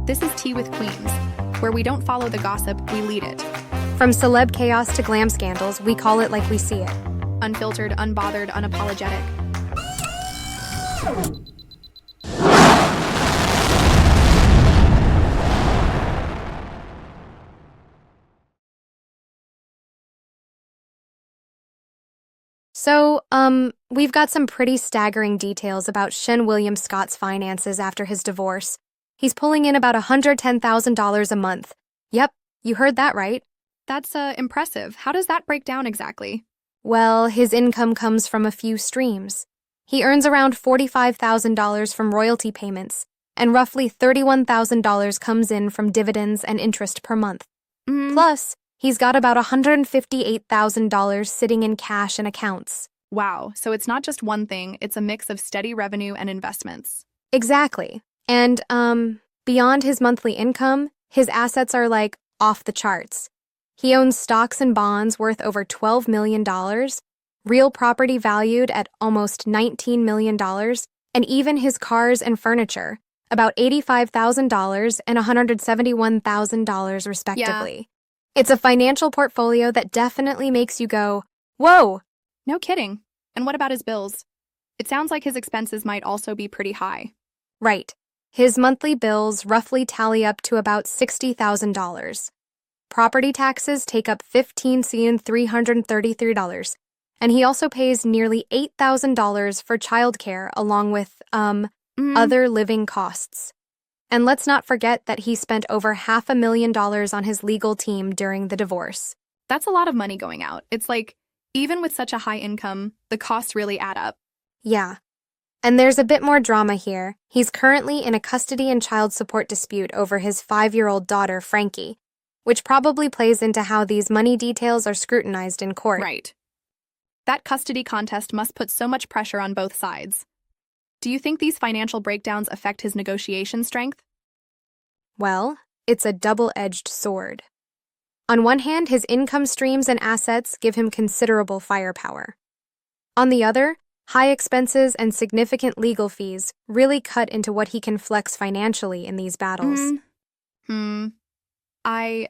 This is Tea with Queens, where we don't follow the gossip, we lead it. From celeb chaos to glam scandals, we call it like we see it. Unfiltered, unbothered, unapologetic. So, we've got some pretty staggering details about Seann William Scott's finances after his divorce. He's pulling in about $110,000 a month. Yep, you heard that right. That's impressive. How does that break down exactly? Well, his income comes from a few streams. He earns around $45,000 from royalty payments, and roughly $31,000 comes in from dividends and interest per month. Plus, he's got about $158,000 sitting in cash and accounts. Wow, so it's not just one thing, it's a mix of steady revenue and investments. Exactly. And, beyond his monthly income, his assets are like off the charts. He owns stocks and bonds worth over $12 million, real property valued at almost $19 million, and even his cars and furniture, about $85,000 and $171,000 respectively. Yeah. It's a financial portfolio that definitely makes you go, whoa! No kidding. And what about his bills? It sounds like his expenses might also be pretty high. Right. His monthly bills roughly tally up to about $60,000. Property taxes take up $15,333, and he also pays nearly $8,000 for childcare along with, other living costs. And let's not forget that he spent over $500,000 on his legal team during the divorce. That's a lot of money going out. It's like, even with such a high income, the costs really add up. Yeah. And there's a bit more drama here. He's currently in a custody and child support dispute over his 5-year-old daughter, Frankie, which probably plays into how these money details are scrutinized in court. Right. That custody contest must put so much pressure on both sides. Do you think these financial breakdowns affect his negotiation strength? Well, it's a double-edged sword. On one hand, his income streams and assets give him considerable firepower. On the other, high expenses and significant legal fees really cut into what he can flex financially in these battles. I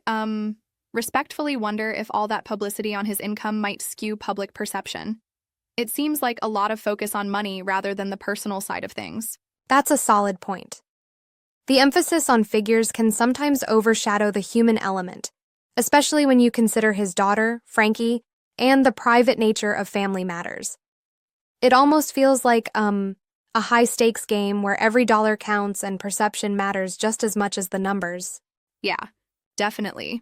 respectfully wonder if all that publicity on his income might skew public perception. It seems like a lot of focus on money rather than the personal side of things. That's a solid point. The emphasis on figures can sometimes overshadow the human element, especially when you consider his daughter, Frankie, and the private nature of family matters. It almost feels like, a high-stakes game where every dollar counts and perception matters just as much as the numbers. Yeah, definitely.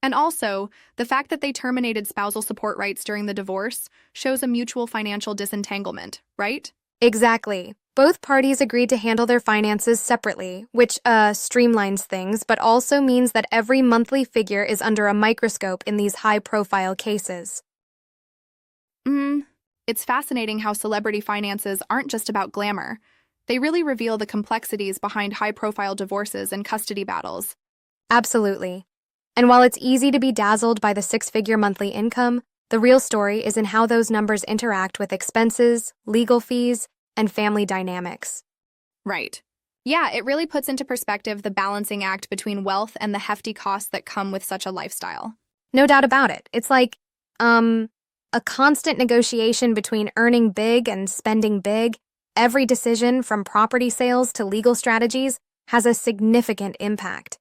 And also, the fact that they terminated spousal support rights during the divorce shows a mutual financial disentanglement, right? Exactly. Both parties agreed to handle their finances separately, which, streamlines things, but also means that every monthly figure is under a microscope in these high-profile cases. It's fascinating how celebrity finances aren't just about glamour. They really reveal the complexities behind high-profile divorces and custody battles. Absolutely. And while it's easy to be dazzled by the six-figure monthly income, the real story is in how those numbers interact with expenses, legal fees, and family dynamics. Right. Yeah, it really puts into perspective the balancing act between wealth and the hefty costs that come with such a lifestyle. No doubt about it. It's like, a constant negotiation between earning big and spending big. Every decision, from property sales to legal strategies, has a significant impact.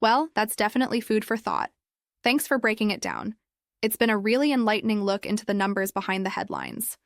Well, that's definitely food for thought. Thanks for breaking it down. It's been a really enlightening look into the numbers behind the headlines.